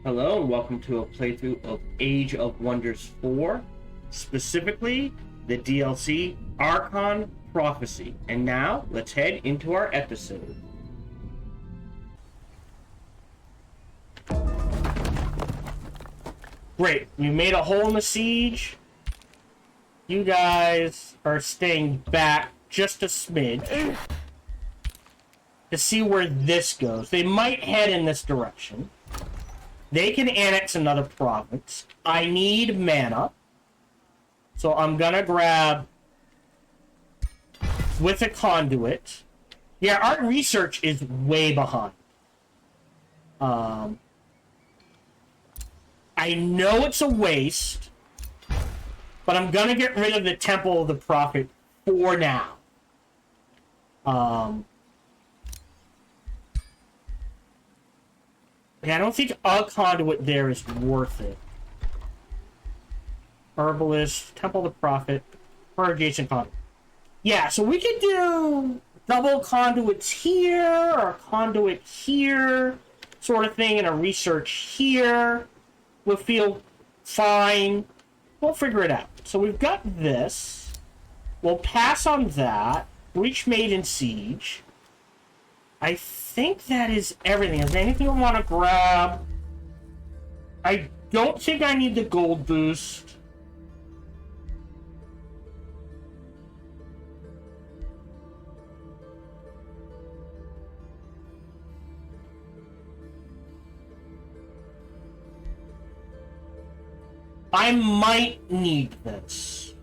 Hello and welcome to a playthrough of Age of Wonders 4, specifically the DLC Archon Prophecy. And now, let's head into our episode. Great, we made a hole in the siege. You guys are staying back just a smidge to see where this goes. They might head in this direction. They can annex another province. I need mana. So I'm gonna grab with a conduit. Yeah, our research is way behind. I know it's a waste, but I'm gonna get rid of the Temple of the Prophet for now. Yeah, I don't think a conduit there is worth it. Herbalist, Temple of the Prophet, or adjacent conduit. Yeah, so we could do double conduits here, or a conduit here, sort of thing, and a research here. We'll feel fine. We'll figure it out. So we've got this. We'll pass on that. Reach Maiden Siege. I think that is everything. Is there anything I want to grab? I don't think I need the gold boost. I might need this.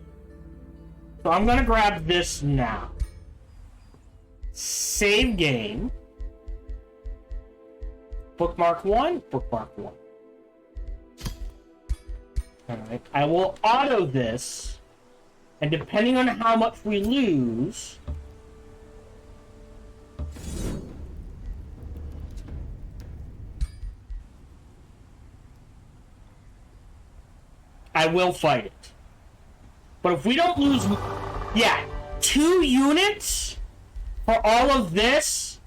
So I'm going to grab this now. Save game. Bookmark 1, bookmark 1. Alright, I will auto this, and depending on how much we lose, I will fight it. But if we don't lose, yeah, 2 units for all of this,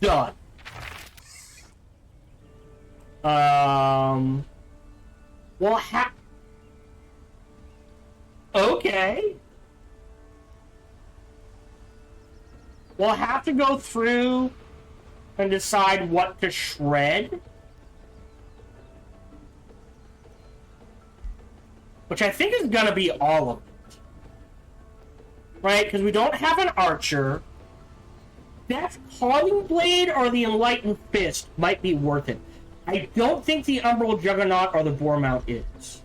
done. Well, okay. We'll have to go through and decide what to shred. Which I think is gonna be all of it. Right? Because we don't have an archer. That Calling Blade or the Enlightened Fist might be worth it. I don't think the Umbral Juggernaut or the Boar Mount is.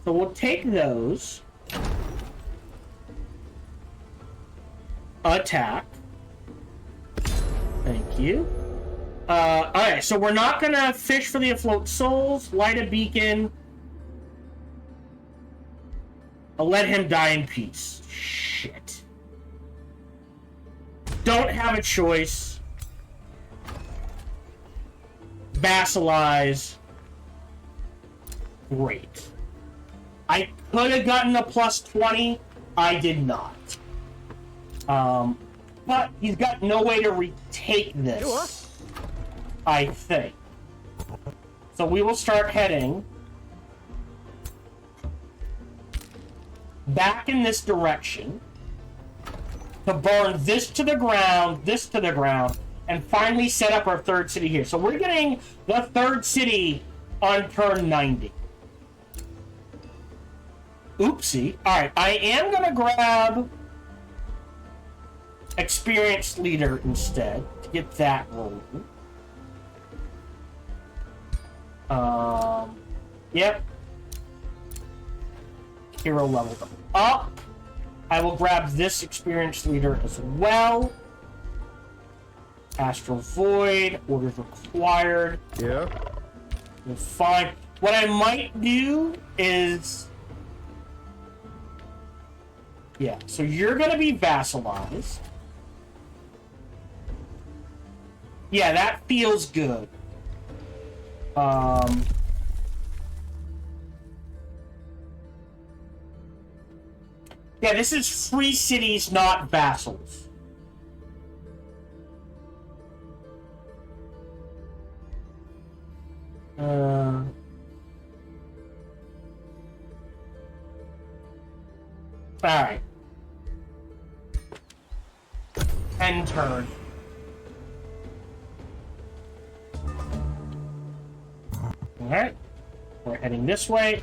So we'll take those. Attack. Thank you. Alright, so we're not gonna fish for the Afloat Souls, light a beacon. I'll let him die in peace. Shit. Don't have a choice. Vassalize. Great. I could have gotten a plus 20. I did not. But he's got no way to retake this. I think. So we will start heading back in this direction to burn this to the ground, and finally set up our third city here. So we're getting the third city on turn 90. Oopsie. Alright, I am going to grab Experienced Leader instead to get that rolling. Yep. Hero leveled up. I will grab this Experienced Leader as well. Astral Void, orders required. Yeah. We're fine. What I might do is... Yeah, so you're going to be vassalized. Yeah, that feels good. Yeah, this is free cities, not vassals. Alright. End turn. Alright. We're heading this way.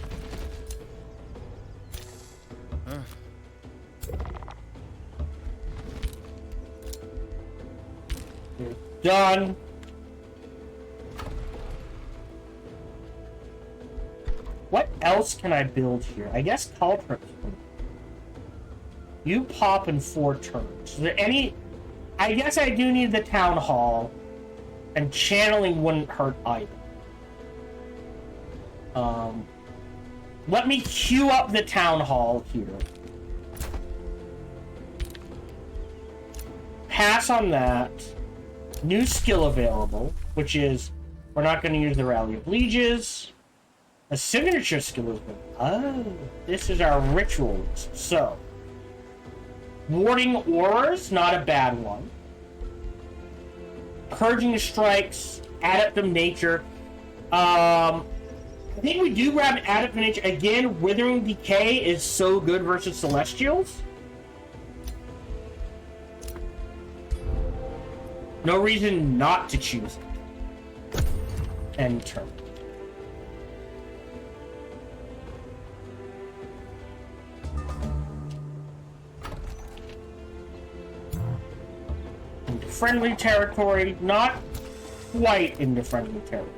We're done. What else can I build here? I guess Caltrips. You pop in 4 turns. Is there any... I guess I do need the Town Hall. And channeling wouldn't hurt either. Let me queue up the Town Hall here. Pass on that. New skill available, which is... We're not going to use the Rally of Lieges. A signature skill is good. Oh, this is our rituals. So, warding auras, not a bad one. Purging strikes, adept of nature. I think we do grab adept of nature again. Withering decay is so good versus celestials. No reason not to choose it. End turn. Into friendly territory, not quite into friendly territory.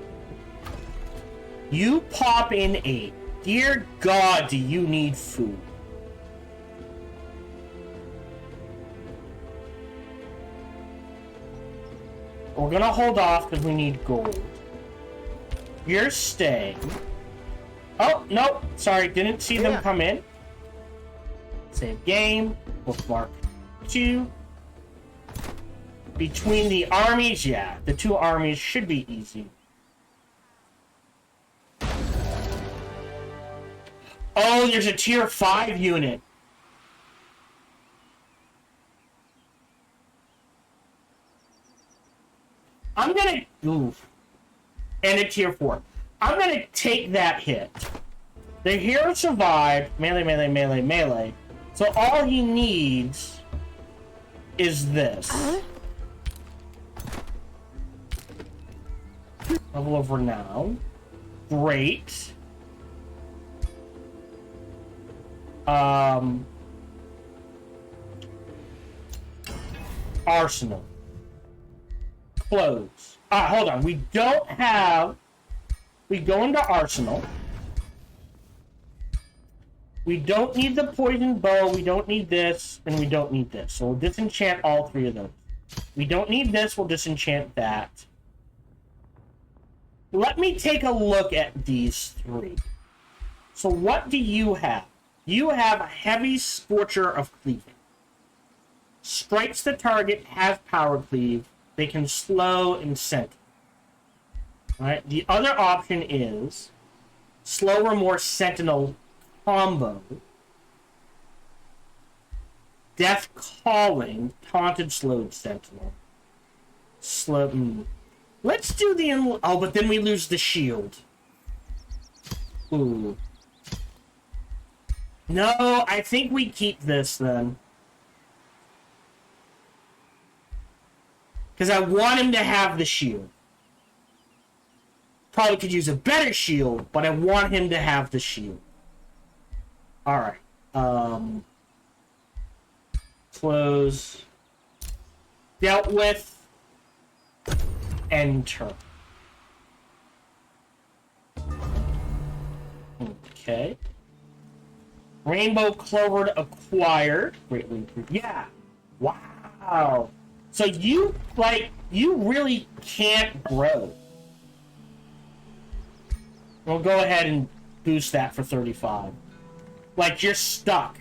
You pop in 8. Dear God, do you need food? We're gonna hold off because we need gold. You're staying. Oh, no. Sorry, didn't see them come in. Save game. Bookmark 2. Between the armies, yeah. The 2 armies should be easy. Oh, there's a tier 5 unit. I'm gonna... Oof. And a tier 4. I'm gonna take that hit. The hero survived. Melee, melee, melee, melee. So all he needs is this. Level of renown. Great. Arsenal. Close. Hold on. We don't have... We go into Arsenal. We don't need the poison bow. We don't need this. And we don't need this. So we'll disenchant all 3 of those. We don't need this. We'll disenchant that. Let me take a look at these 3. So what do you have? You have a heavy Scorcher of Cleaving. Strikes the target, has power cleave. They can slow and center. Alright, the other option is slower, more sentinel combo. Death Calling, taunted, slowed sentinel. Slow. Let's do the... Oh, but then we lose the shield. Ooh. No, I think we keep this then. Because I want him to have the shield. Probably could use a better shield, but I want him to have the shield. Alright. Close. Dealt with. Enter. Okay. Rainbow Clover acquired. Greatly improved. Yeah. Wow. So you, like, you really can't grow. We'll go ahead and boost that for 35. Like, you're stuck.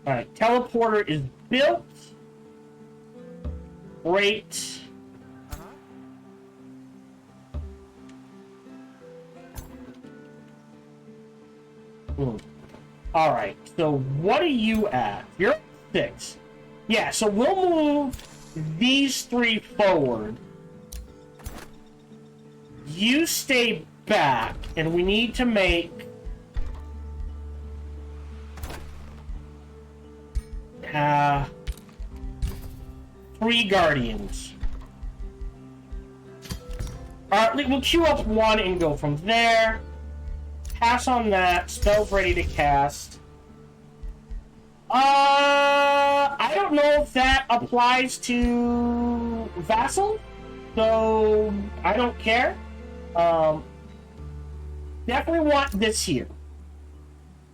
Alright, teleporter is built. Great. Alright, so what are you at? You're at 6. Yeah, so we'll move these three forward. You stay back, and we need to make... 3 guardians. Alright, we'll queue up 1 and go from there. Pass on that. Spell's ready to cast. I don't know if that applies to Vassal, so I don't care. Definitely want this here,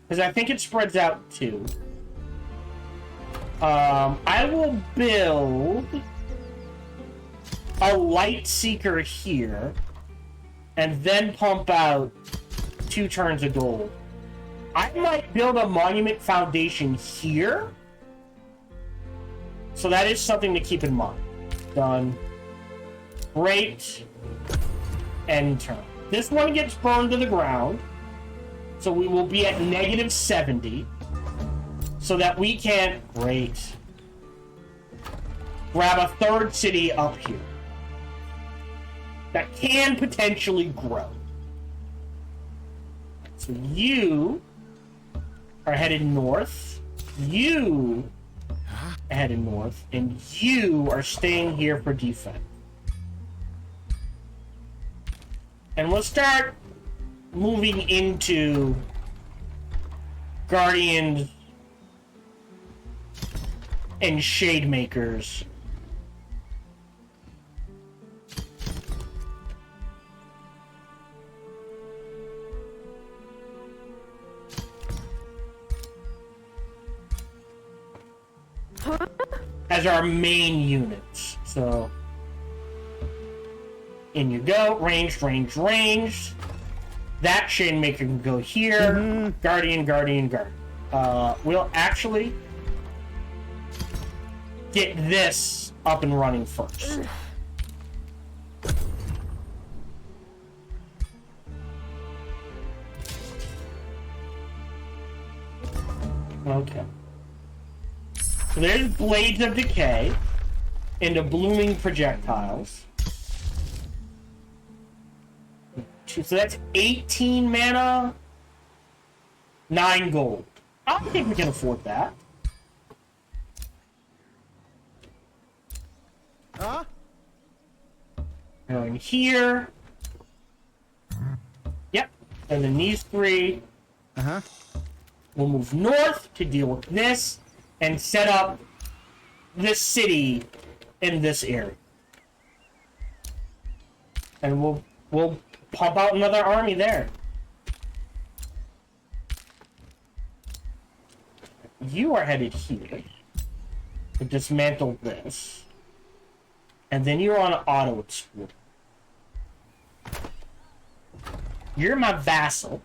because I think it spreads out too. I will build a Light Seeker here, and then pump out 2 turns of gold. I might build a Monument Foundation here, so that is something to keep in mind. Done. Great. End turn. This one gets burned to the ground, so we will be at negative 70. So that we can, great, grab a 3rd city up here that can potentially grow. So you are headed north, you are headed north, and you are staying here for defense. And we'll start moving into Guardians and Shade Makers. As our main units. So in you go. Ranged, ranged, ranged. That Shade Maker can go here. Guardian, Guardian, Guardian. We'll actually get this up and running first. Okay. So there's Blades of Decay into Blooming Projectiles. So that's 18 mana, 9 gold. I think we can afford that. Going here. Yep. And then these 3. We'll move north to deal with this and set up this city in this area. And we'll pump out another army there. You are headed here to dismantle this. And then you're on auto explore. You're my vassal.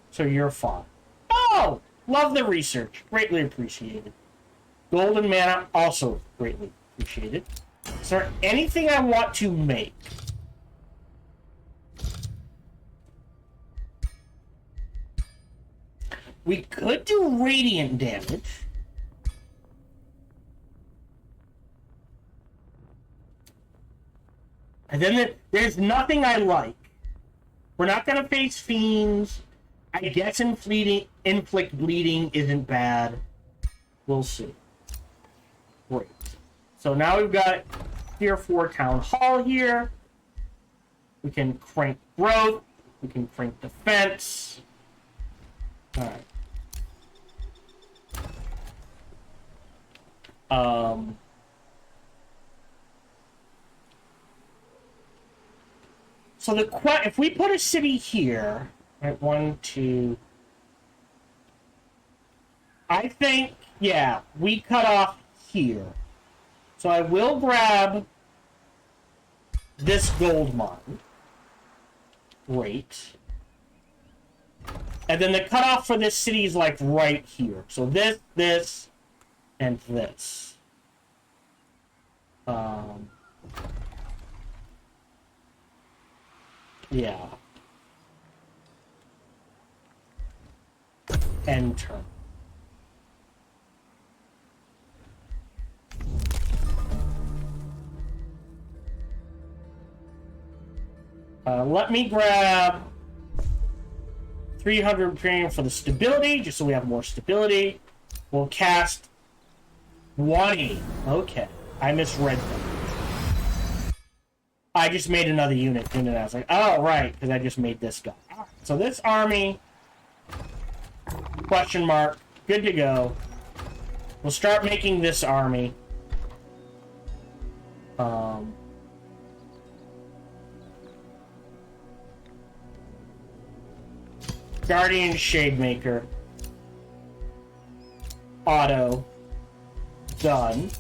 So you're fine. Oh! Love the research. Greatly appreciated. Golden mana, also greatly appreciated. Is there anything I want to make? We could do radiant damage. And then there's nothing I like. We're not going to face fiends. I guess inflict bleeding isn't bad. We'll see. Great. So now we've got Tier 4 Town Hall here. We can crank growth. We can crank defense. Alright. So if we put a city here, right, 1, 2, I think, yeah, we cut off here. So I will grab this gold mine. Great. And then the cutoff for this city is like right here. So this, and this. Yeah. End turn. Let me grab 300 premium for the stability, just so we have more stability. We'll cast 20. Okay, I misread them. I just made another unit, and I was like, oh, right, because I just made this guy. So this army, question mark, good to go. We'll start making this army. Guardian Shademaker. Auto. Done.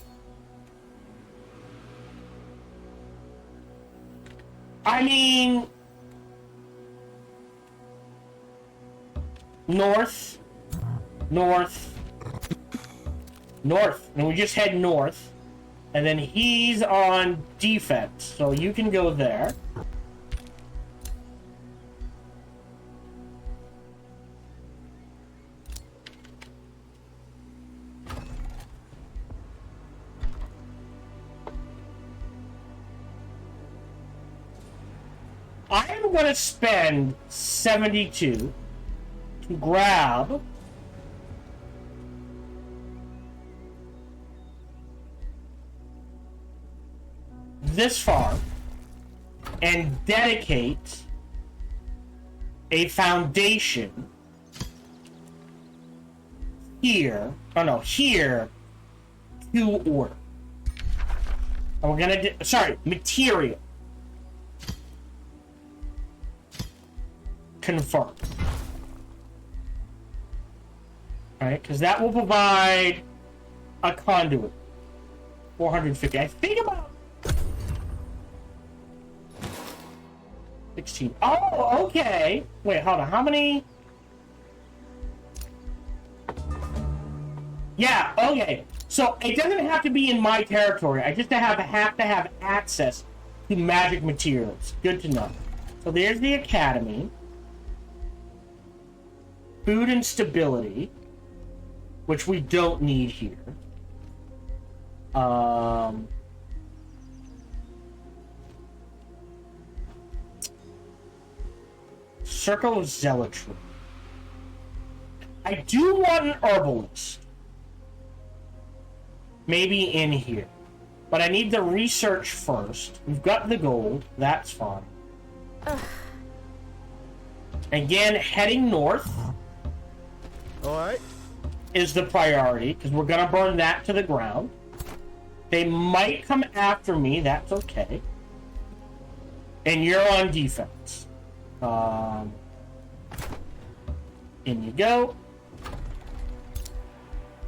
I mean... North. North. North. And we just head north. And then he's on defense. So you can go there. I'm going to spend 72 to grab this farm and dedicate a foundation here, oh no, here to order. And we're going to do, sorry, material. Confirm. Alright, because that will provide a conduit. 450. I think about 16. Oh, okay. Wait, hold on. How many? Yeah, okay. So it doesn't have to be in my territory. I just have to have access to magic materials. Good to know. So there's the academy. Food and stability, which we don't need here. Circle of Zealotry. I do want an herbalist. Maybe in here. But I need the research first. We've got the gold. That's fine. Ugh. Again, heading north. Alright. Is the priority, because we're going to burn that to the ground. They might come after me. That's okay. And you're on defense. In you go.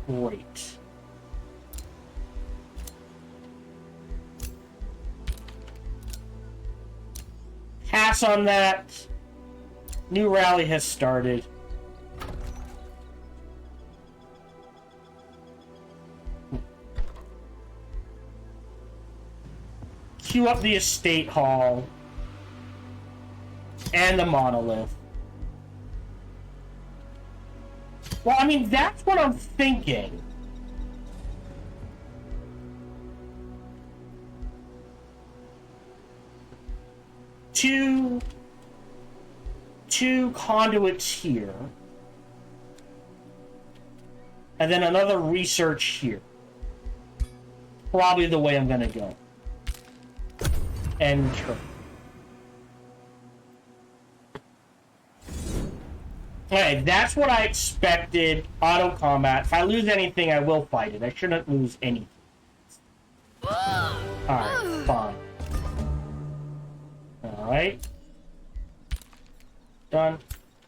Great. Pass on that. New rally has started. Queue up the estate hall and the monolith. Well, I mean, that's what I'm thinking. Two conduits here. And then another research here. Probably the way I'm gonna go. Enter. Okay, that's what I expected. Auto combat. If I lose anything, I will fight it. I shouldn't lose anything. Alright, fine. Alright. Done.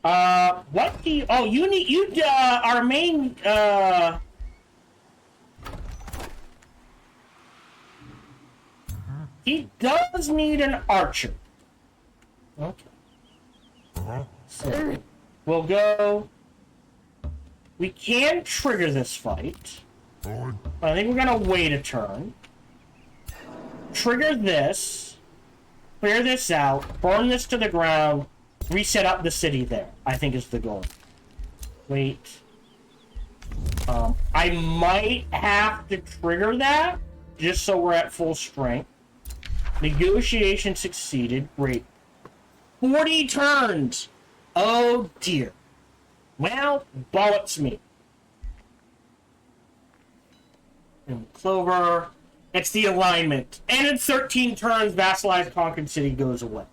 What do you... Oh, you need... our main, he does need an archer. Okay. So, we'll go... We can trigger this fight. I think we're gonna wait a turn. Trigger this. Clear this out. Burn this to the ground. Reset up the city there, I think is the goal. Wait. I might have to trigger that, just so we're at full strength. Negotiation succeeded. Great. 40 turns. Oh dear. Well, bollocks me. And Clover. It's the alignment. And in 13 turns, Vassalized Conquered City goes away.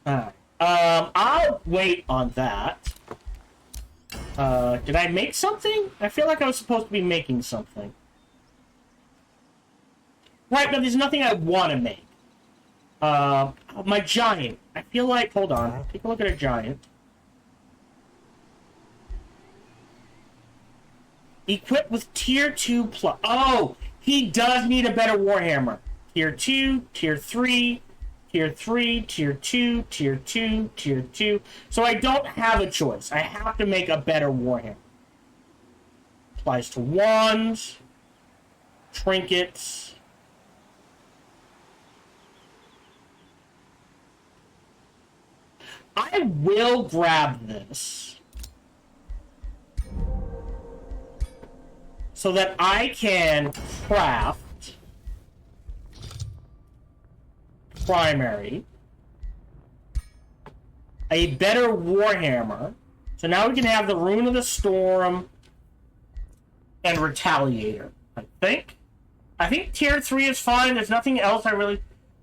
Alright. I'll wait on that. Did I make something? I feel like I was supposed to be making something. Right, but there's nothing I want to make. My giant. I feel like, hold on. Take a look at a giant. Equipped with tier 2 plus. Oh, he does need a better Warhammer. Tier 2, tier 3, tier 3, tier 2, tier 2, tier 2. So I don't have a choice. I have to make a better Warhammer. Applies to wands, trinkets. I will grab this so that I can craft primary a better Warhammer. So now we can have the Rune of the Storm and Retaliator. I think tier 3 is fine. There's nothing else I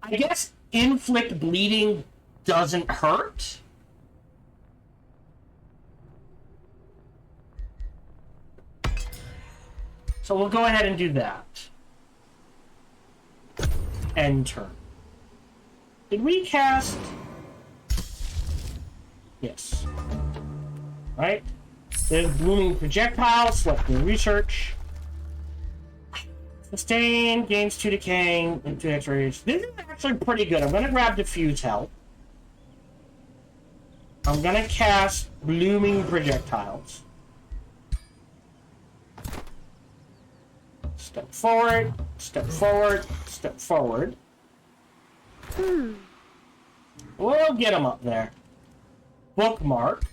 guess inflict bleeding doesn't hurt. So we'll go ahead and do that. End turn. Did we cast? Yes. Right? There's Blooming Projectile, select new research. Sustain, gains 2 decaying, and 2 extra rage. This is actually pretty good. I'm gonna grab Diffuse Health. I'm gonna cast Blooming Projectiles. Step forward, step forward, step forward. We'll get him up there. Bookmark.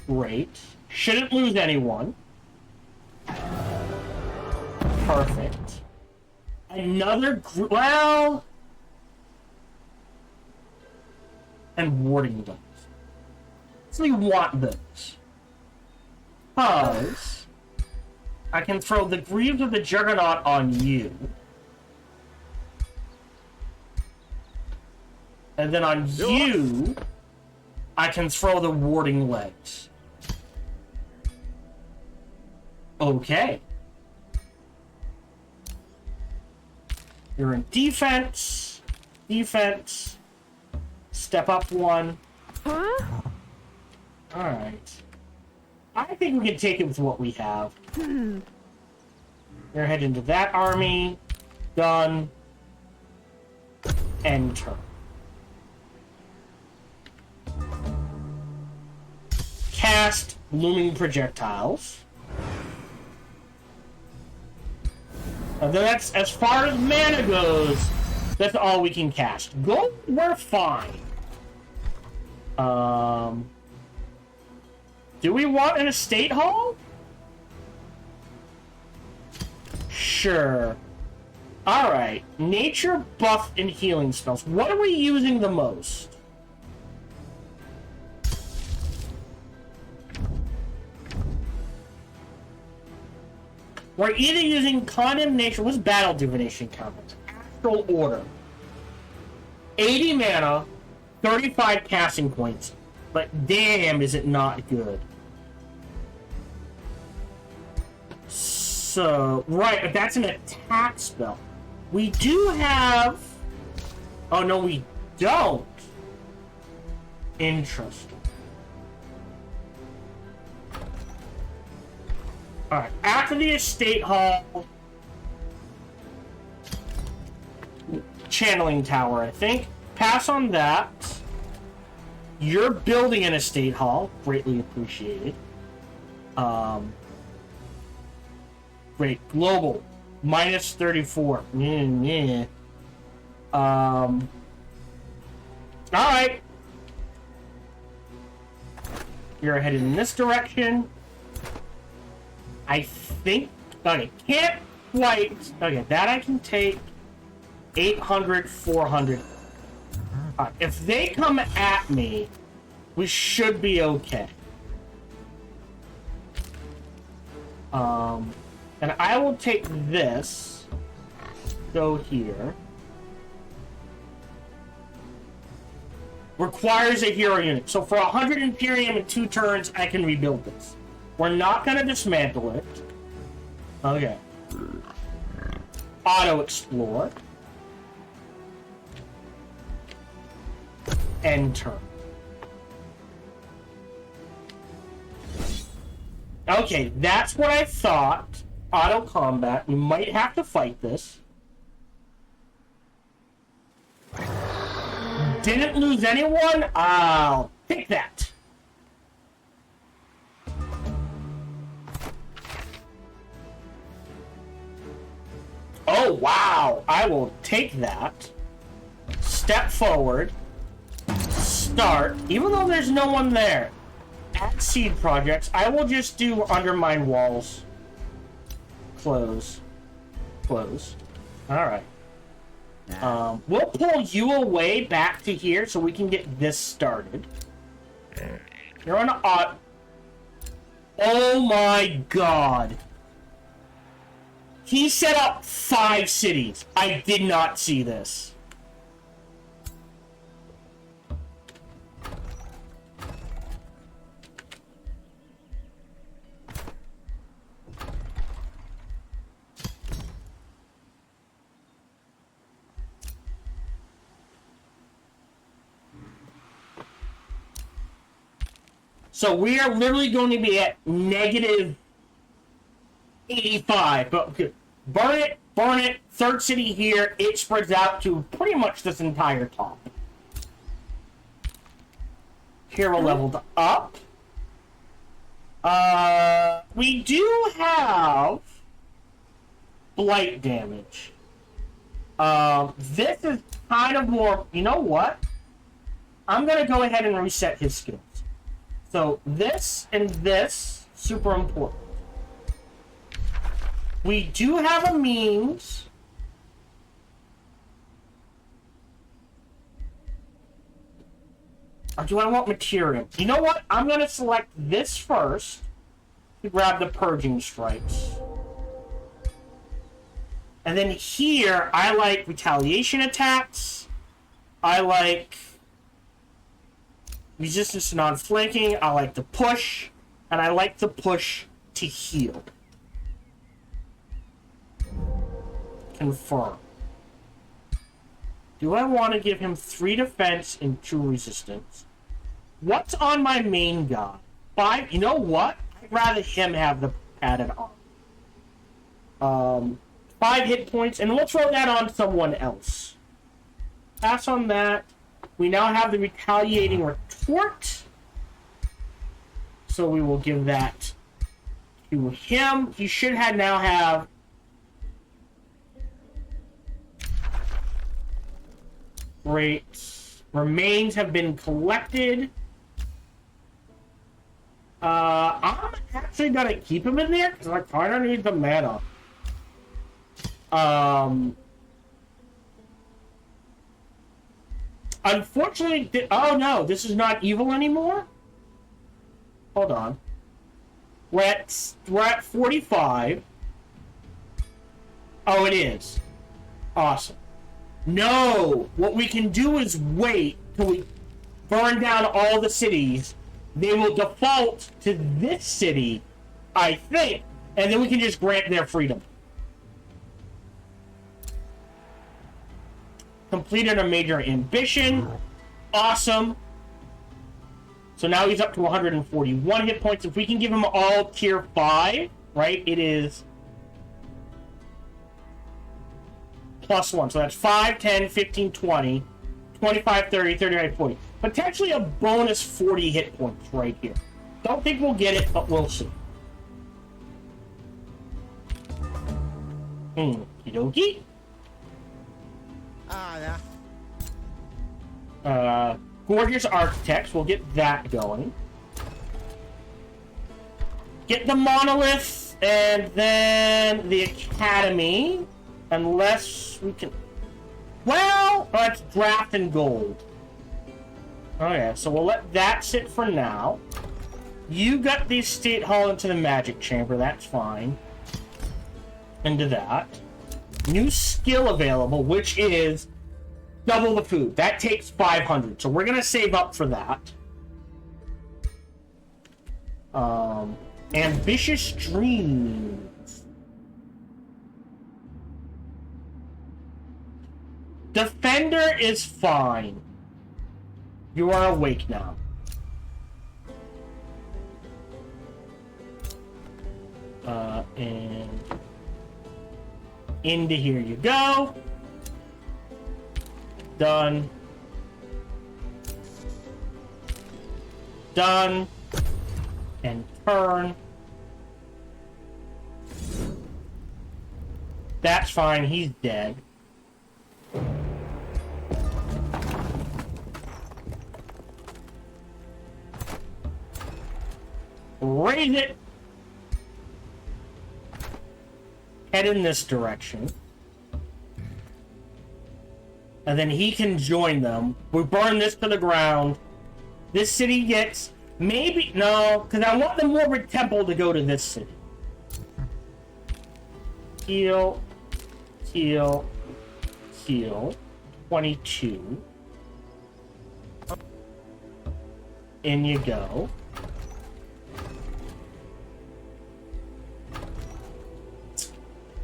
Great. Shouldn't lose anyone. Perfect. Another well... and warding those. So we want those. Because I can throw the Greaves of the Juggernaut on you. And then on you, I can throw the warding legs. Okay. You're in defense. Defense. Step up 1. Huh? Alright. I think we can take it with what we have. You're heading into that army. Done. End turn. Cast Looming Projectiles. And then that's, as far as mana goes, that's all we can cast. Gold, we're fine. Do we want an estate hall? Sure. Alright. Nature, buff, and healing spells. What are we using the most? We're either using Condemnation. What's Battle Divination count? Astral Order. 80 mana, 35 casting points. But damn, is it not good. So, right, but that's an attack spell. We do have... Oh, no, we don't. Interesting. Alright, after the estate hall... Channeling tower, I think. Pass on that. You're building an estate hall. Greatly appreciated. Great. Global. Minus 34. Alright. You're headed in this direction. I think Okay, can't quite... Okay, that I can take. 800, 400. If they come at me, we should be okay. And I will take this. Go here. Requires a hero unit. So for 100 Imperium in 2 turns, I can rebuild this. We're not going to dismantle it. Okay. Auto explore. End turn. Okay, that's what I thought. Auto combat. We might have to fight this. Didn't lose anyone? I'll take that. Oh, wow. I will take that. Step forward. Start. Even though there's no one there. Add seed projects. I will just do undermine walls. Close. Close. Alright. We'll pull you away back to here so we can get this started. You're on a... Oh my god. He set up 5 cities. I did not see this. So we are literally going to be at negative 85. But okay, burn it, burn it. 3rd city here. It spreads out to pretty much this entire top. Hero leveled up. We do have blight damage. This is kind of more... You know what? I'm going to go ahead and reset his skills. So this and this, super important. We do have a means. Or do I want material? You know what? I'm going to select this first to grab the purging strikes. And then here, I like retaliation attacks. I like... resistance to non-flanking, I like to push, and I like to push to heal. Confirm. Do I want to give him 3 defense and 2 resistance? What's on my main guy? 5, you know what? I'd rather him have the added on. 5 hit points, and we'll throw that on someone else. Pass on that. We now have the retaliating retort. So we will give that to him. He should now have... Great. Remains have been collected. I'm actually going to keep him in there because I kind of need the mana. Unfortunately, oh no, this is not evil anymore? Hold on. We're at 45. Oh, it is. Awesome. No! What we can do is wait till we burn down all the cities. They will default to this city, I think, and then we can just grant their freedom. Completed a major ambition. Awesome. So now he's up to 141 hit points. If we can give him all tier 5, right, it is +1. So that's 5, 10, 15, 20, 25, 30, 39, 40. Potentially a bonus 40 hit points right here. Don't think we'll get it, but we'll see. Okie dokie. Gorgeous Architects. We'll get that going. Get the Monolith. And then the academy, unless we can... Well, let's draft in gold. Okay, so we'll let that sit for now. You got the State Hall into the Magic Chamber, that's fine. Into that. New skill available, which is double the food. That takes 500, so we're gonna save up for that. Ambitious dreams. Defender is fine. You are awake now. And into here you go. Done. Done. And turn. That's fine, he's dead. Raise it. Head in this direction. And then he can join them. We burn this to the ground. This city gets... Maybe... No, because I want the Morbid Temple to go to this city. Heal. Heal. Heal. 22. In you go.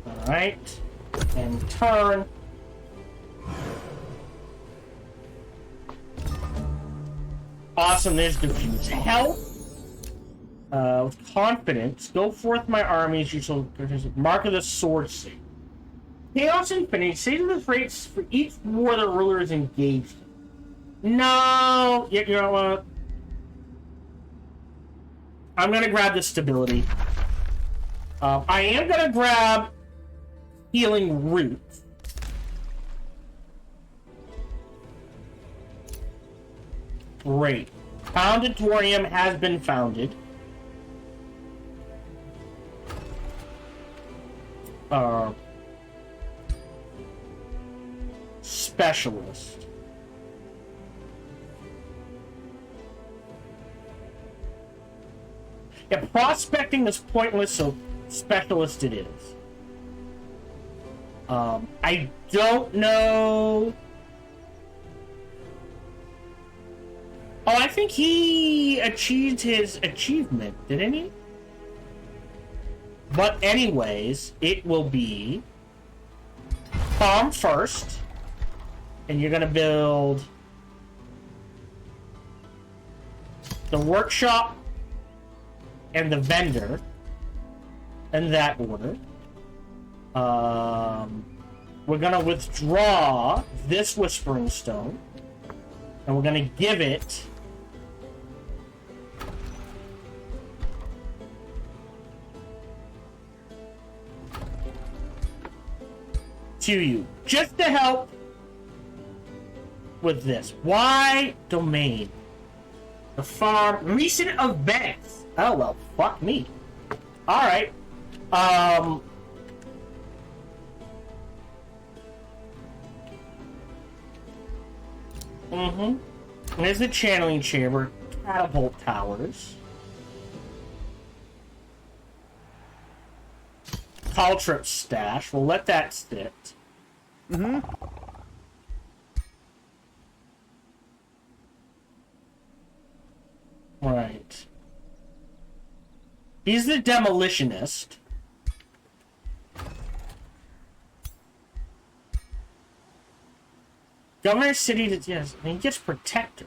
Alright. And turn. Awesome, there's diffuse health. With confidence, go forth my armies, you shall mark of the sword sea. Chaos Infinity, say to the rates for each war the ruler is engaged in. No! You know what? I'm gonna grab the stability. I am gonna grab healing roots. Great. Foundatorium has been founded. Specialist. Yeah, prospecting is pointless, so specialist it is. I don't know... Oh, I think he achieved his achievement, didn't he? But anyways, it will be farm first, and you're gonna build the workshop and the vendor in that order. We're gonna withdraw this Whispering Stone, and we're gonna give it to you, just to help with this. Why domain? The farm, recent events. Oh well, fuck me. All right. There's the channeling chamber, catapult towers. Caltrip stash. We'll let that sit. Right. He's the demolitionist. Governor City, yes, and he gets protector.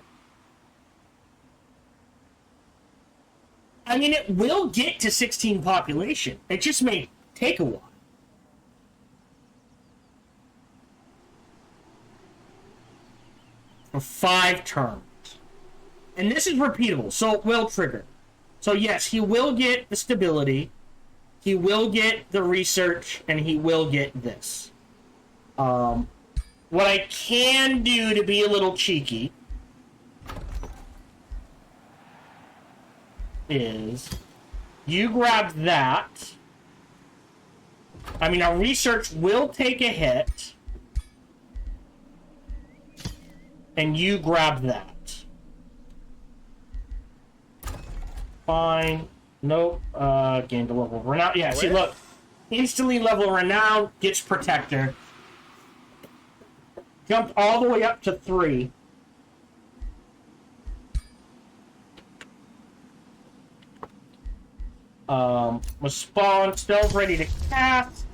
I mean, it will get to 16 population. It just may take a while. For 5 turns. And this is repeatable, so it will trigger. So yes, he will get the stability, he will get the research, and he will get this. What I can do to be a little cheeky is you grab that, I mean, our research will take a hit. And you grab that. Fine. Nope. Gained a level of renown. Yeah, see, look. Instantly level renown, gets protector. Jumped all the way up to 3. Was spawned, still ready to cast.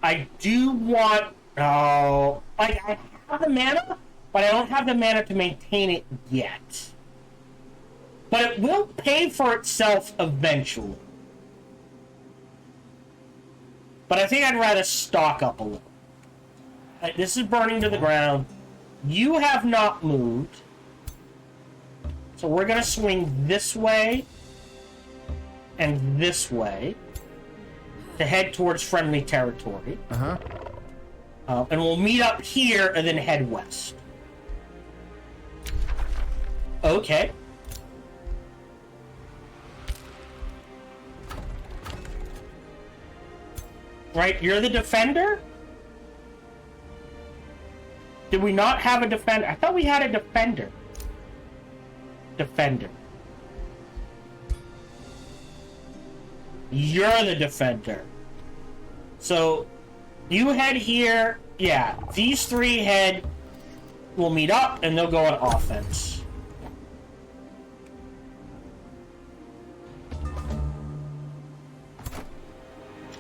I do want... Oh, like, I have the mana, but I don't have the mana to maintain it yet. But it will pay for itself eventually. But I think I'd rather stock up a little. This is burning to the ground. You have not moved. So we're going to swing this way and this way to head towards friendly territory. Uh-huh. And we'll meet up here and then head west. Okay. Right, you're the defender? Did we not have a defender? I thought we had a defender. Defender. You're the defender. So, you head here. Yeah, these 3 head will meet up and they'll go on offense.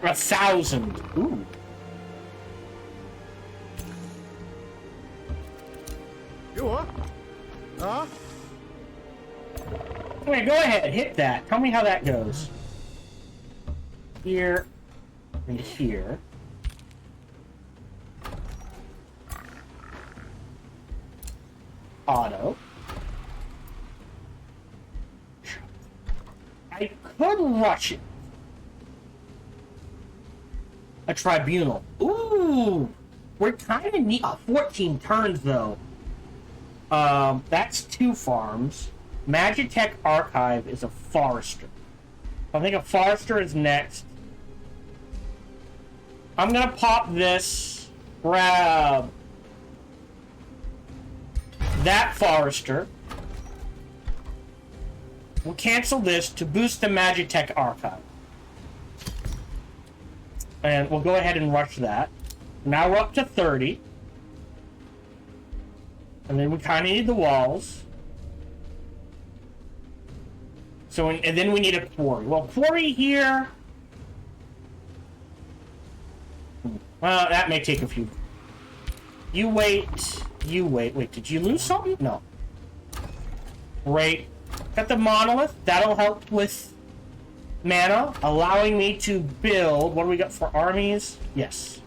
A 1,000. Ooh. You are? Huh? Okay, go ahead, hit that. Tell me how that goes. Here and here. Auto. I could rush it. A tribunal. Ooh! We're kind of neat. 14 turns, though. That's 2 farms. Magitech Archive is a forester. I think a forester is next. I'm gonna pop this. Grab that forester. We'll cancel this to boost the Magitech Archive. And we'll go ahead and rush that. Now we're up to 30. And then we kind of need the walls. So, and then we need a quarry. Well, quarry here... Well, that may take a few. You wait. You wait. Wait, did you lose something? No. Great. Got the monolith. That'll help with mana, allowing me to build... What do we got for armies? Yes.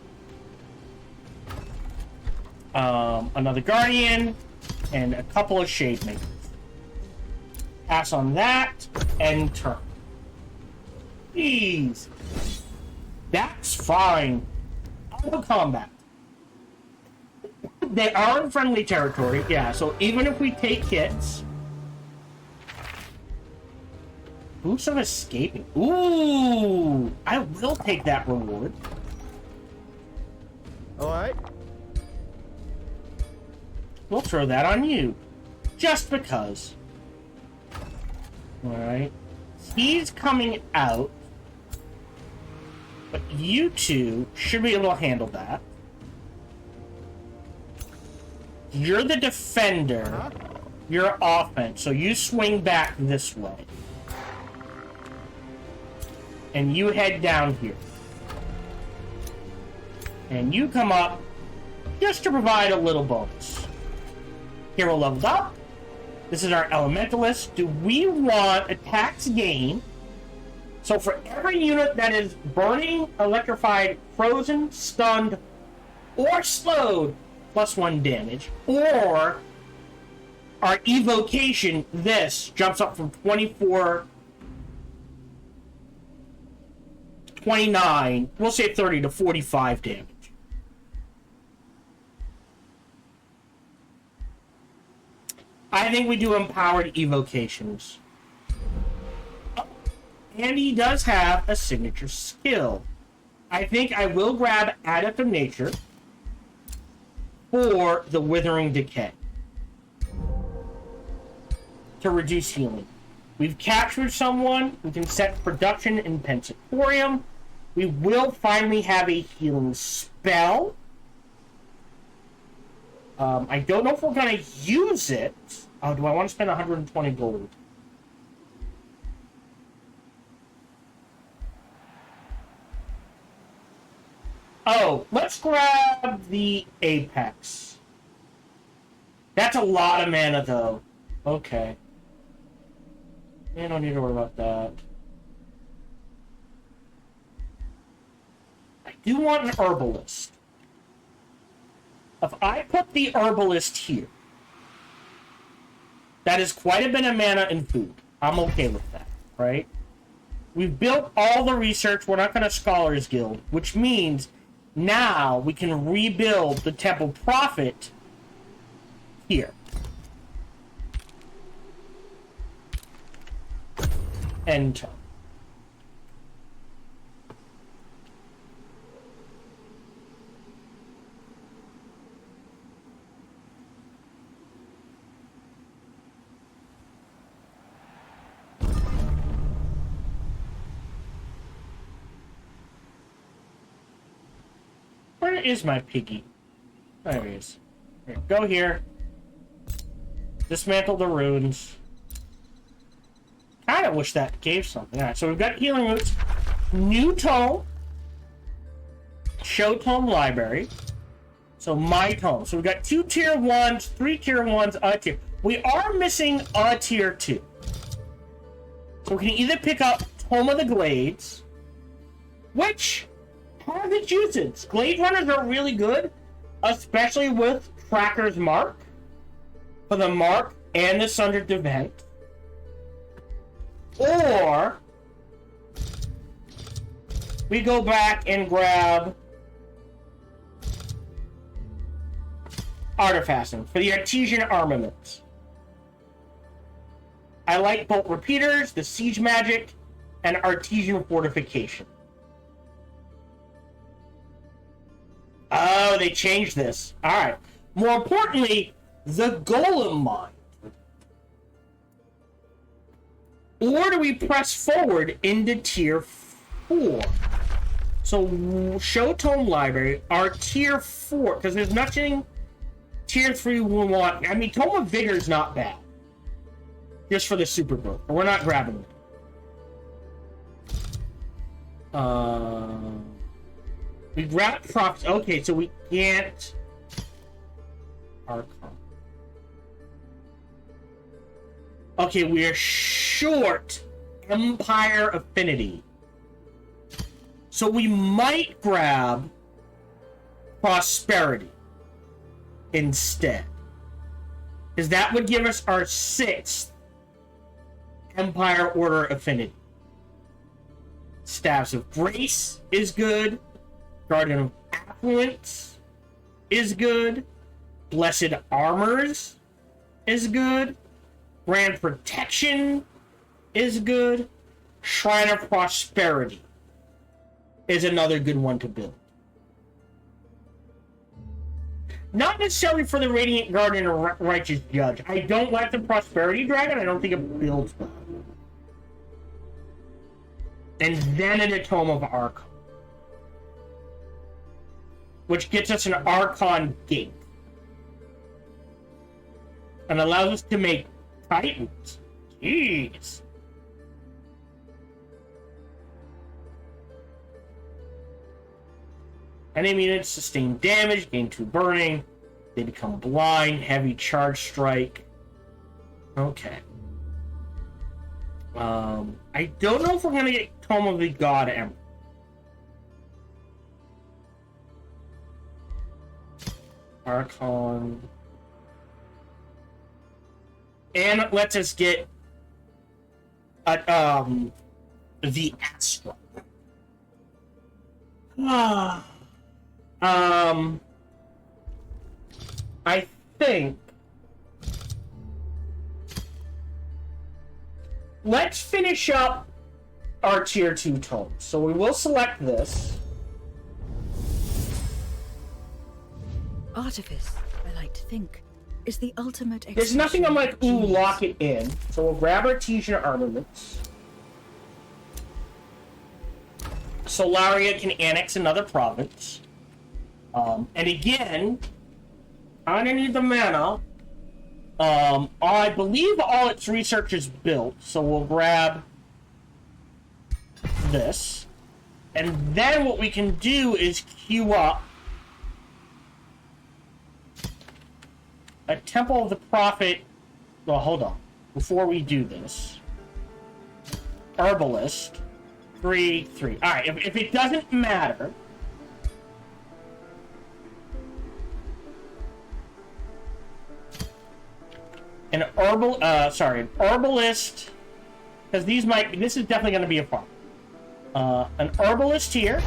Another guardian, and a couple of shade makers. Pass on that, and turn. Jeez. That's fine. Auto combat. They are in friendly territory, yeah, so even if we take hits... Boost of escaping. Ooh! I will take that reward. Alright. We'll throw that on you. Just because. Alright. He's coming out. But you two should be able to handle that. You're the defender. You're offense. So you swing back this way. And you head down here. And you come up just to provide a little bonus. Hero leveled up. This is our Elementalist. Do we want attacks gain? So for every unit that is burning, electrified, frozen, stunned, or slowed, +1 damage. Or our evocation, this, jumps up from 24... 29, we'll say 30 to 45 damage. I think we do empowered evocations. And he does have a signature skill. I think I will grab Adept of Nature for the Withering Decay to reduce healing. We've captured someone. We can set production in Pensatorium. We will finally have a healing spell. I don't know if we're going to use it. Oh, do I want to spend 120 gold? Oh, let's grab the Apex. That's a lot of mana, though. Okay. I don't need to worry about that. I do want an Herbalist. If I put the Herbalist here, that is quite a bit of mana and food. I'm okay with that, right? We've built all the research. We're not going to Scholars Guild, which means now we can rebuild the Temple Prophet here. Enter. Where is my piggy? There he is. Here, go here. Dismantle the runes. Kind of wish that gave something. Alright, so we've got healing roots. New tome. Show tome library. So my tome. So we've got 2 tier 1s, 3 tier 1s, a tier. We are missing a tier 2. So we can either pick up Tome of the Glades, which has its uses. Glade Runners are really good, especially with Tracker's Mark, for the Mark and the Sundered Event. Or we go back and grab Artificing for the Artesian Armaments. I like Bolt Repeaters, the Siege Magic, and Artesian Fortification. Oh, they changed this. Alright. More importantly, the Golem Mine. Or do we press forward into tier 4? So, show tome library, our tier 4, because there's nothing tier 3 we want. I mean, Tome of Vigor is not bad. Just for the super growth. But we're not grabbing it. We grab props. Okay, so we can't. Archon. Okay, we are short Empire Affinity. So we might grab Prosperity instead. Because that would give us our 6th Empire Order Affinity. Staffs of Grace is good. Guardian of Affluence is good. Blessed Armors is good. Grand Protection is good. Shrine of Prosperity is another good one to build. Not necessarily for the Radiant Guardian or Righteous Judge. I don't like the Prosperity Dragon. I don't think it builds well. And then an Tome of Archon, which gets us an Archon Gate and allows us to make Titans. Jeez. Enemy units sustain damage, gain 2 burning, they become blind, heavy charge strike. Okay. I don't know if we're gonna get Tome of the God Emerald. Archon. And it lets us get the Astra. I think let's finish up our tier 2 tomes. So we will select this. Artifice, I like to think, is the ultimate. There's nothing I'm like, ooh, lock it in. So we'll grab Artesian armaments. Solaria can annex another province. And again, I need the mana. I believe all its research is built, so we'll grab this. And then what we can do is queue up a Temple of the Prophet. Well, hold on. Before we do this, Herbalist, 3/3. All right. If it doesn't matter, an herbalist, because this is definitely going to be a farm. An herbalist here,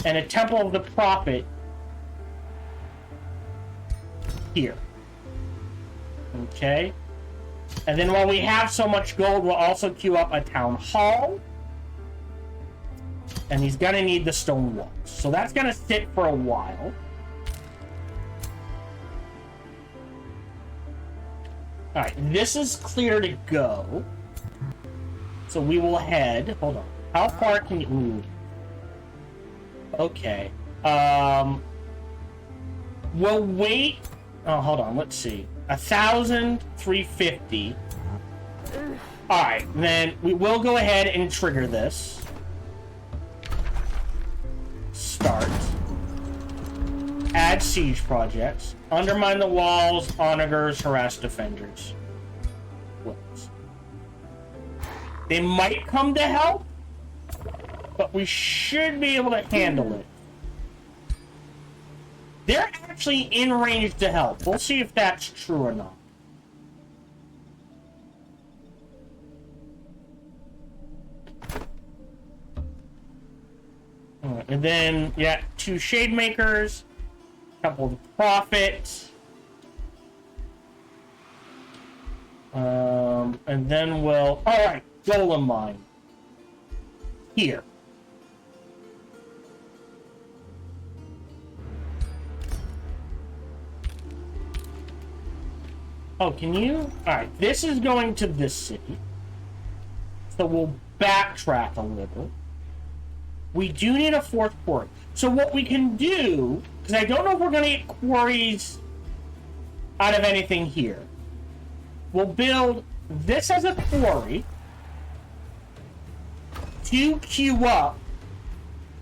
and a Temple of the Prophet here. Okay. And then while we have so much gold, we'll also queue up a town hall. And he's gonna need the stone walls. So that's gonna sit for a while. Alright, this is clear to go. So we will head. Hold on. How far can you. Ooh. Okay. We'll wait. Oh, hold on. Let's see. 1,350. Alright, then we will go ahead and trigger this. Start. Add siege projects. Undermine the walls, onagers, harass defenders. Whoops. They might come to help, but we should be able to handle it. They're actually in range to help. We'll see if that's true or not. And then, yeah, 2 Shade Makers, a couple of Prophets. And then we'll... Alright, Golem Mine. Here. Oh, can you? Alright, this is going to this city. So we'll backtrack a little. We do need a 4th quarry. So what we can do, because I don't know if we're going to get quarries out of anything here. We'll build this as a quarry to queue up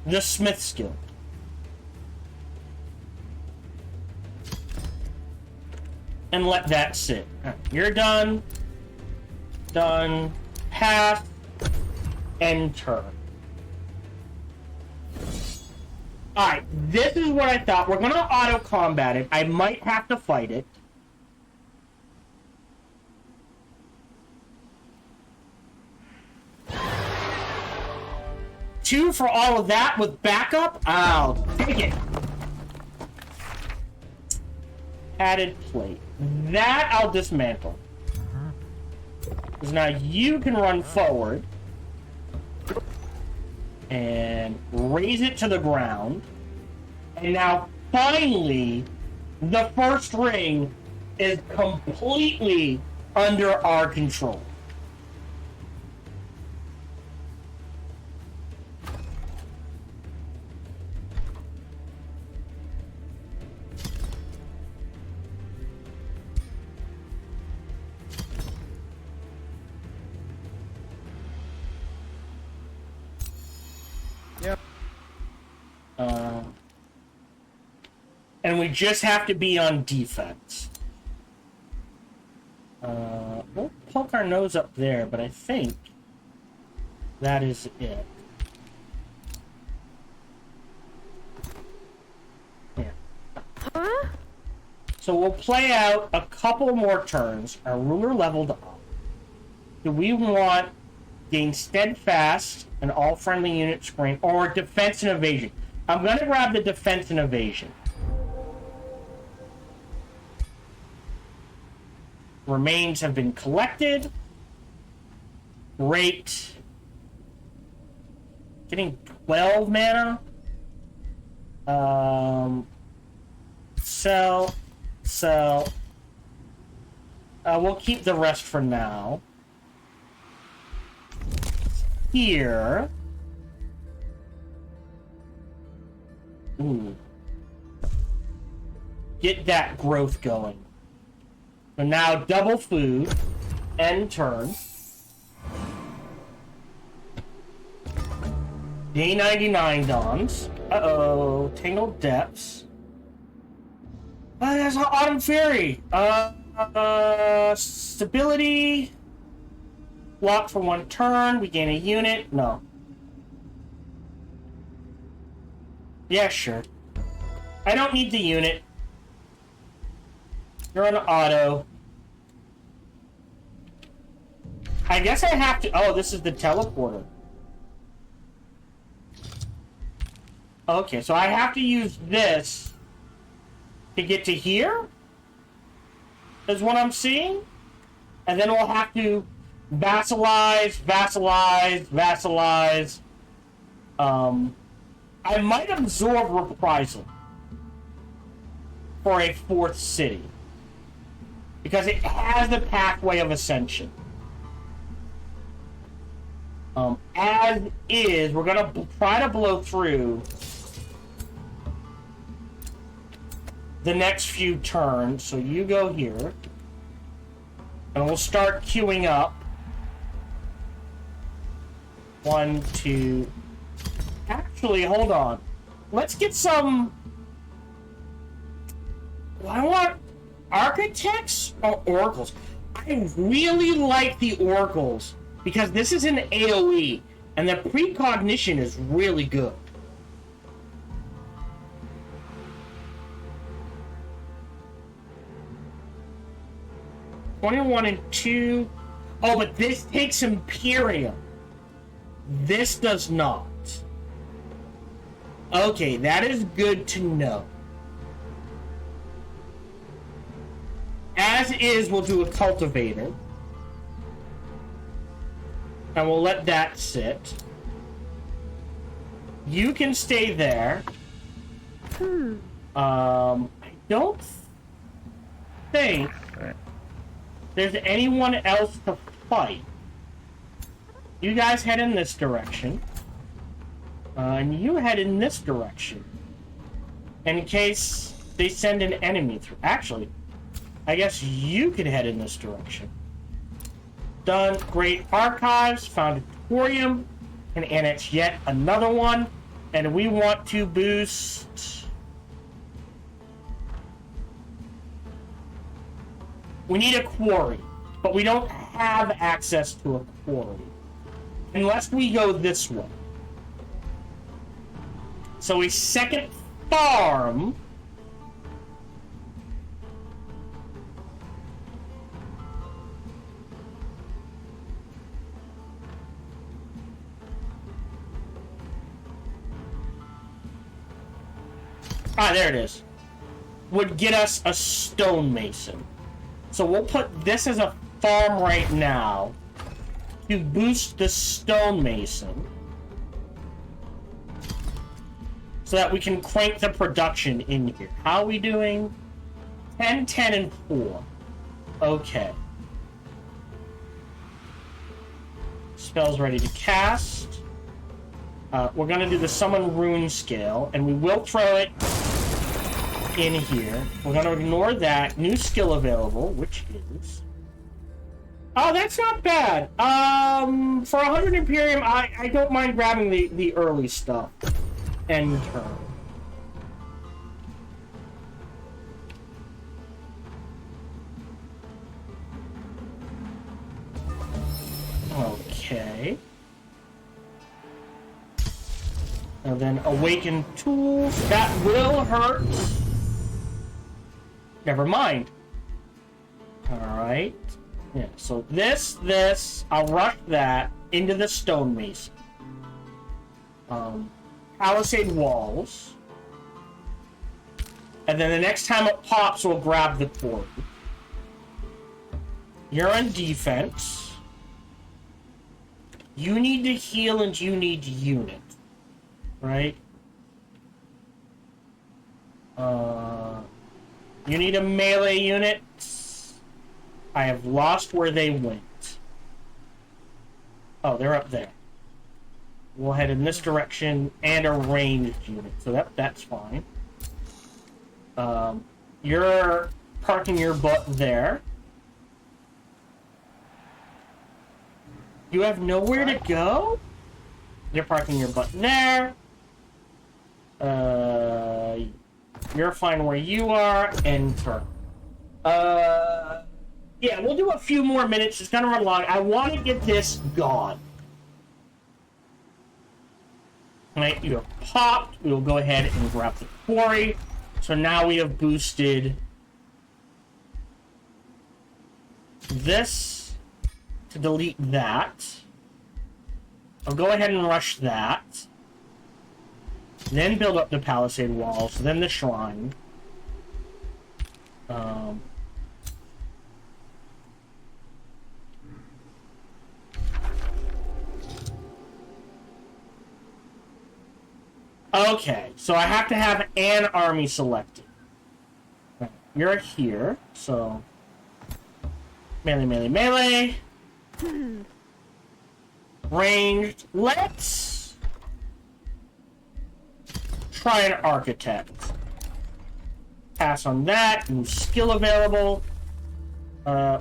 the Smith skill. And let that sit. Right, you're done. Done. Pass. Enter. Alright, this is what I thought. We're gonna auto-combat it. I might have to fight it. Two for all of that with backup? I'll take it. Added plate. That I'll dismantle. Because now you can run forward and raise it to the ground. And now finally the first ring is completely under our control. And we just have to be on defense. We'll poke our nose up there, but I think that is it. Here. Huh? So we'll play out a couple more turns. Our ruler leveled up. Do we want gain steadfast and all friendly units screen or defense and evasion? I'm going to grab the defense and evasion. Remains have been collected. Great. Getting 12 mana. Sell. We'll keep the rest for now. Here. Ooh. Get that growth going. So now double food. End turn. Day 99 dawns. Uh-oh. Tangled Depths. That's Autumn Fury. Stability. Block for 1 turn. We gain a unit. No. Yeah, sure. I don't need the unit. You're on auto. I guess I have to... Oh, this is the teleporter. Okay, so I have to use this to get to here? Is what I'm seeing? And then we'll have to vassalize. I might absorb reprisal for a 4th city. Because it has the pathway of ascension. As is, we're gonna try to blow through the next few turns. So you go here. And we'll start queuing up. 1, 2... Actually, hold on. Let's get some... I want architects or oracles. I really like the oracles because this is an AoE and the precognition is really good. $21 and 2. Oh, but this takes Imperium. This does not. Okay, that is good to know. As is, we'll do a cultivator. And we'll let that sit. You can stay there. I don't think there's anyone else to fight. You guys head in this direction. And you head in this direction. In case they send an enemy through. Actually, I guess you could head in this direction. Done. Great archives. Found a Torium. And annex yet another one. And we want to boost... We need a quarry. But we don't have access to a quarry. Unless we go this way. So a second farm. Ah, there it is. Would get us a stonemason. So we'll put this as a farm right now to boost the stonemason. So that we can crank the production in here. How are we doing? 10, 10, and 4. Okay. Spell's ready to cast. We're going to do the Summon Rune scale, and we will throw it in here. We're going to ignore that. New skill available, which is... Oh, that's not bad. For 100 Imperium, I don't mind grabbing the early stuff. End turn. Okay. And then awaken tools. That will hurt. Never mind. Alright. Yeah, so this, I'll rush that into the stonemason. Palisade walls. And then the next time it pops, we'll grab the cord. You're on defense. You need to heal and you need unit. Right? You need a melee unit. I have lost where they went. Oh, they're up there. We'll head in this direction and a ranged unit, so that's fine. You're parking your butt there. You have nowhere to go? You're parking your butt there. You're fine where you are. Enter. Yeah, we'll do a few more minutes. It's gonna run long. I want to get this gone. Right, you have popped. We will go ahead and grab the quarry. So now we have boosted this to delete that. I'll go ahead and rush that. Then build up the palisade walls, then the shrine. Okay, so I have to have an army selected. You're here, so melee, melee, melee. Ranged. Let's try an architect. Pass on that. New skill available,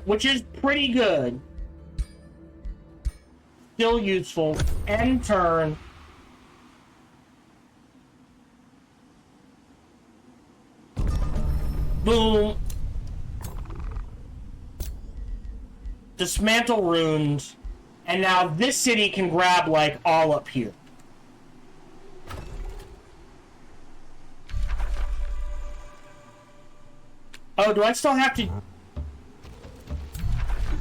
which is pretty good. Still useful. End turn. Boom. Dismantle runes. And now this city can grab, like, all up here. Oh, do I still have to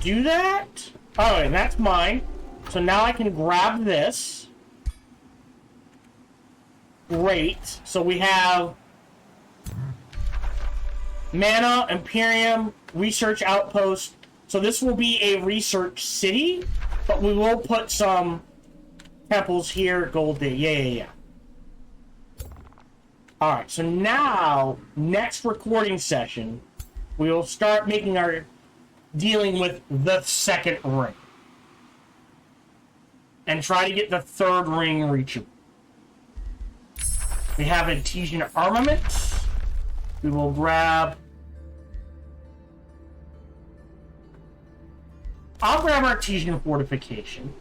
do that? Oh, and that's mine. So now I can grab this. Great. So we have Mana, Imperium, Research Outpost. So this will be a research city, but we will put some temples here. Gold Day. Yeah. Alright, so now, next recording session, we will start making our dealing with the second ring. And try to get the third ring reachable. We have Artesian armament. We will grab... I'll grab Artesian fortification.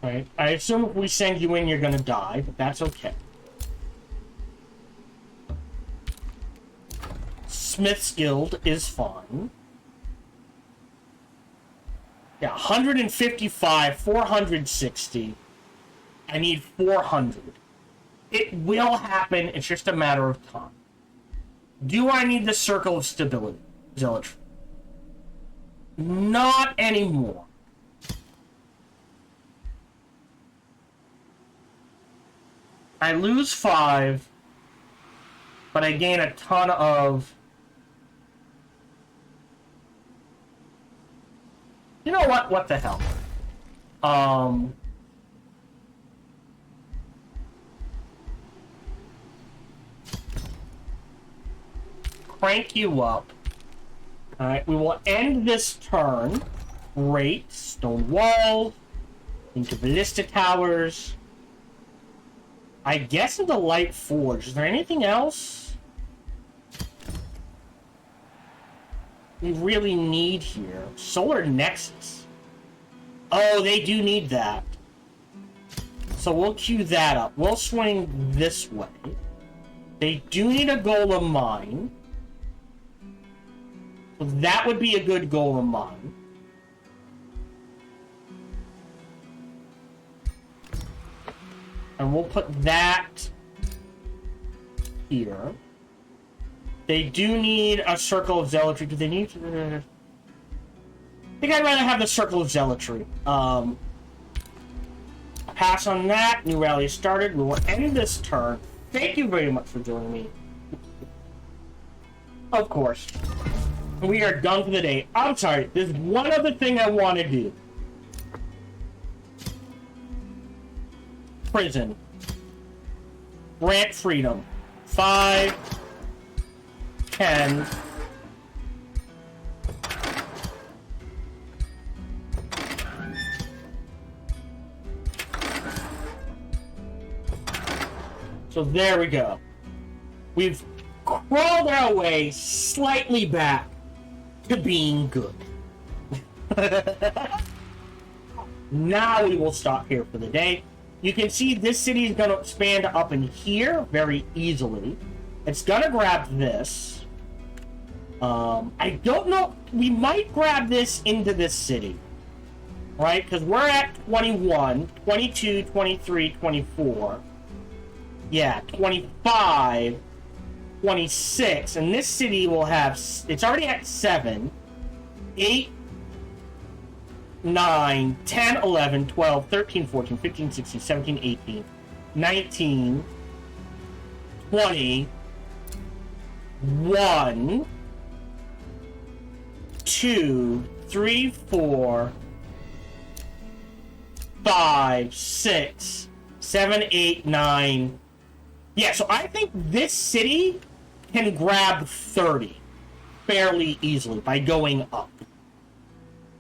Right. I assume if we send you in, you're gonna die, but that's okay. Smith's Guild is fine. Yeah, 155, 460. I need 400. It will happen, it's just a matter of time. Do I need the Circle of Stability? Zealotry. Not anymore. I lose 5, but I gain a ton of... You know what? What the hell? Crank you up. Alright, we will end this turn. Great. Stone wall. Into ballista towers. I guess into light forge. Is there anything else we really need here? Solar Nexus. Oh, they do need that. So we'll queue that up. We'll swing this way. They do need a golem mine. So that would be a good golem mine. And we'll put that here. They do need a Circle of Zealotry. Do they need... I think I'd rather have the Circle of Zealotry. Pass on that. New rally started. We will end this turn. Thank you very much for joining me. Of course. We are done for the day. I'm sorry, there's one other thing I want to do. Prison. Grant freedom. 5, 10. So there we go. We've crawled our way slightly back to being good. Now we will stop here for the day. You can see this city is going to expand up in here very easily. It's going to grab this. I don't know. We might grab this into this city. Right? Because we're at 21, 22, 23, 24. Yeah, 25, 26. And this city will have... It's already at 7, 8, 9, 10, 11, 12, 13, 14, 15, 16, 17, 18, 19, 20, 1, 2, 3, 4, 5, 6, 7, 8, 9. Yeah, so I think this city can grab 30 fairly easily by going up.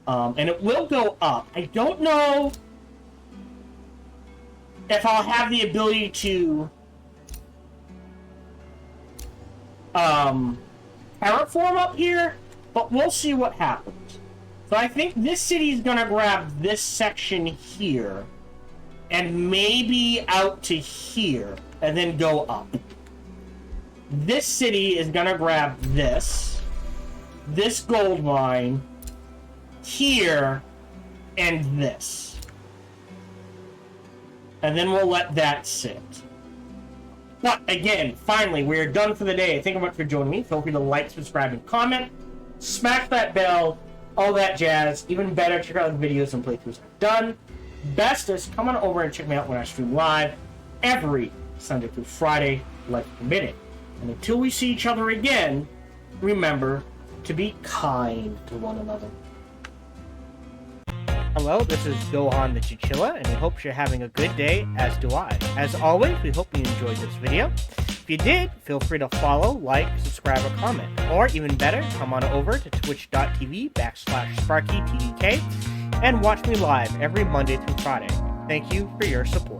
And it will go up. I don't know if I'll have the ability to terraform up here, but we'll see what happens. So I think this city is going to grab this section here and maybe out to here and then go up. This city is going to grab this gold mine, here, and this. And then we'll let that sit. But again, finally, we're done for the day. Thank you much for joining me. Feel free to like, subscribe, and comment. Smash that bell, all that jazz. Even better, check out the videos and playthroughs I've done. Best is come on over and check me out when I stream live every Sunday through Friday, life permitting. And until we see each other again, remember to be kind to one another. Hello, this is Gohan the Chinchilla, and we hope you're having a good day, as do I. As always, we hope you enjoyed this video. If you did, feel free to follow, like, subscribe, or comment. Or even better, come on over to twitch.tv/SparkyTDK and watch me live every Monday through Friday. Thank you for your support.